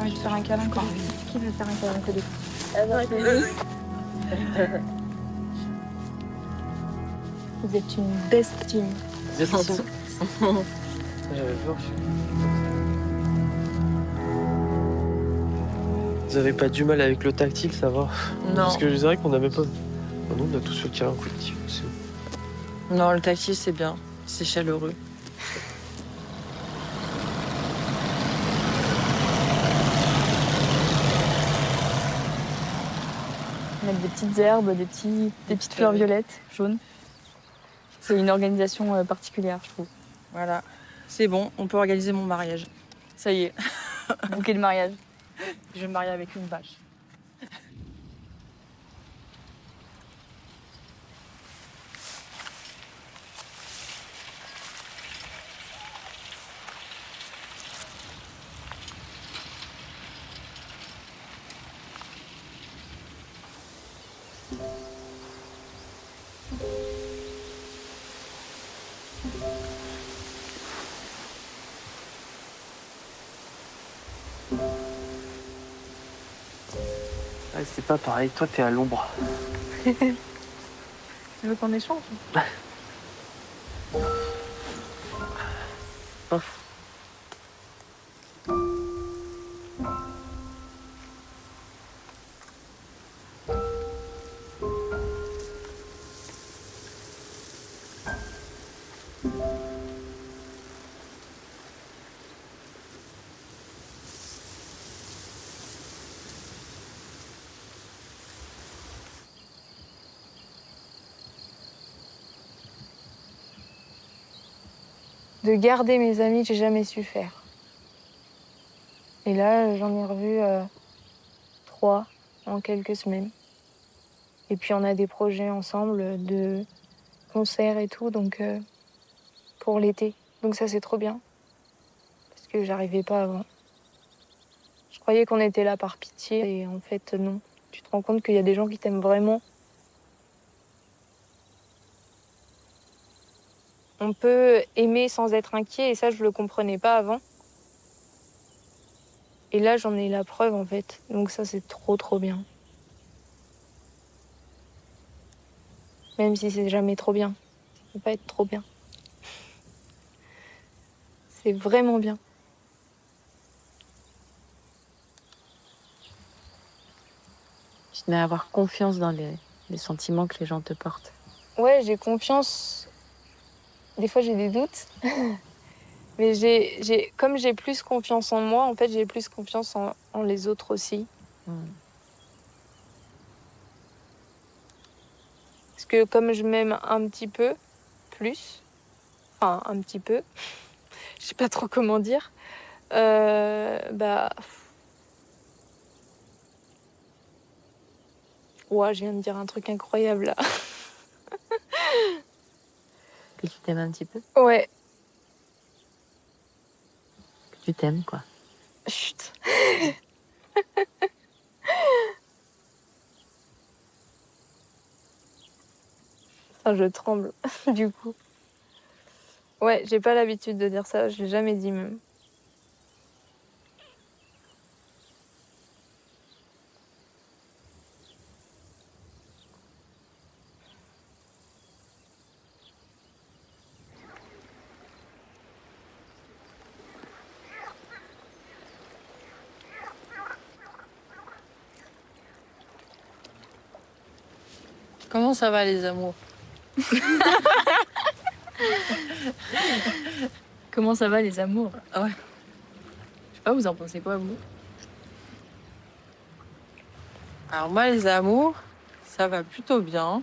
envie de faire un câlin quoi. Qui veut faire un câlin que Vous êtes une best team. Vous avez pas du mal avec le tactile, ça va? Non. Parce que je dirais qu'on n'avait pas. Nous, on a tous fait câlin collectif aussi. Non, le tactile, c'est bien. C'est chaleureux. Mettre des petites herbes, des petites fleurs violettes, jaunes. C'est une organisation particulière, je trouve. Voilà. C'est bon, on peut organiser mon mariage. Ça y est, bouquet de mariage. Je vais me marier avec une vache. Ah, c'est pas pareil, toi t'es à l'ombre. Tu veux qu'on échange? Oh. De garder mes amis, j'ai jamais su faire. Et là, j'en ai revu 3 en quelques semaines. Et puis on a des projets ensemble de concerts et tout, donc pour l'été. Donc ça, c'est trop bien. Parce que j'arrivais pas avant. Je croyais qu'on était là par pitié, et en fait, non. Tu te rends compte qu'il y a des gens qui t'aiment vraiment. On peut aimer sans être inquiet, et ça, je le comprenais pas avant. Et là, j'en ai la preuve, en fait. Donc ça, c'est trop, trop bien. Même si c'est jamais trop bien. Ça peut pas être trop bien. C'est vraiment bien. Tu dois avoir confiance dans les sentiments que les gens te portent. Ouais, j'ai confiance. Des fois, j'ai des doutes. Mais comme j'ai plus confiance en moi, en fait, j'ai plus confiance en les autres aussi. Parce que comme je m'aime un petit peu plus, enfin un petit peu, je sais pas trop comment dire, bah... Ouais, je viens de dire un truc incroyable là. Que tu t'aimes un petit peu. Ouais. Que tu t'aimes, quoi. Chut. Enfin, je tremble, du coup. Ouais, j'ai pas l'habitude de dire ça, je l'ai jamais dit même. Comment ça va, les amours? Comment ça va, les amours? Ouais. Je sais pas, vous en pensez quoi, vous? Alors moi, les amours, ça va plutôt bien.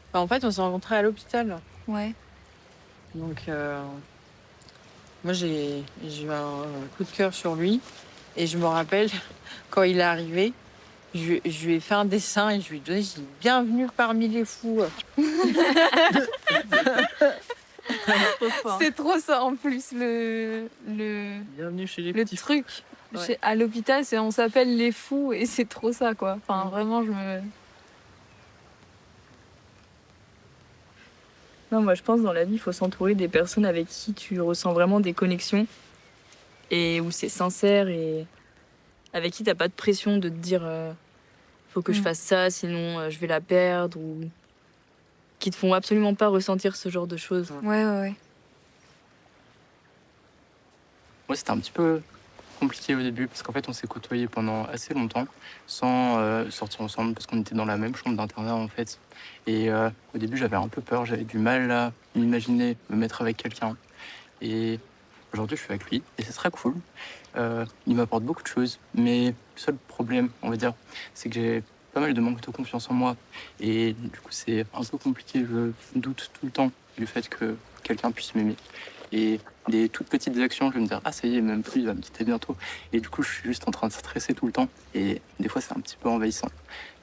Enfin, en fait, on s'est rencontrés à l'hôpital. Ouais. Donc, moi, j'ai eu un coup de cœur sur lui. Et je me rappelle, quand il est arrivé, je lui ai fait un dessin et je lui ai donné, j'ai dit, bienvenue parmi les fous. C'est trop ça en plus, le Bienvenue chez les le petits. truc. Ouais. À l'hôpital, on s'appelle les fous et c'est trop ça, quoi. Enfin, vraiment, Non, moi, je pense dans la vie, il faut s'entourer des personnes avec qui tu ressens vraiment des connexions et où c'est sincère et avec qui t'as pas de pression de te dire faut que je fasse ça, sinon je vais la perdre, ou qui te font absolument pas ressentir ce genre de choses. Ouais. Moi, c'était un petit peu compliqué au début parce qu'en fait, on s'est côtoyés pendant assez longtemps sans sortir ensemble parce qu'on était dans la même chambre d'internat en fait. Et au début, j'avais un peu peur, j'avais du mal à m'imaginer me mettre avec quelqu'un. Et aujourd'hui, je suis avec lui et c'est très cool. Il m'apporte beaucoup de choses, mais le seul problème, on va dire, c'est que j'ai pas mal de manque de confiance en moi. Et du coup, c'est un peu compliqué. Je doute tout le temps du fait que quelqu'un puisse m'aimer. Et des toutes petites actions, je vais me dire, ah ça y est, même plus, il va me quitter bientôt. Et du coup, je suis juste en train de stresser tout le temps. Et des fois, c'est un petit peu envahissant.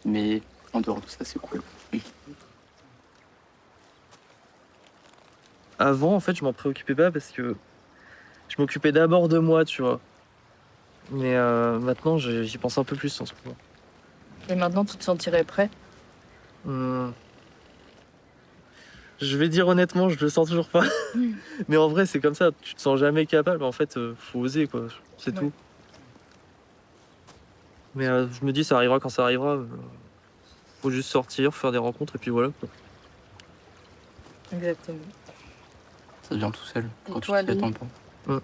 Mais en dehors de ça, c'est cool. Avant, en fait, je m'en préoccupais pas parce que je m'occupais d'abord de moi, tu vois. Mais maintenant, j'y pense un peu plus en ce moment. Et maintenant, tu te sentirais prêt? Hmm. Je vais dire honnêtement, je le sens toujours pas. Mais en vrai, c'est comme ça. Tu te sens jamais capable. En fait, faut oser, quoi. C'est tout. Mais je me dis, ça arrivera quand ça arrivera. Faut juste sortir, faire des rencontres, et puis voilà, quoi. Exactement. Ça vient tout seul Et quand toi, tu t'y attends Louis pas.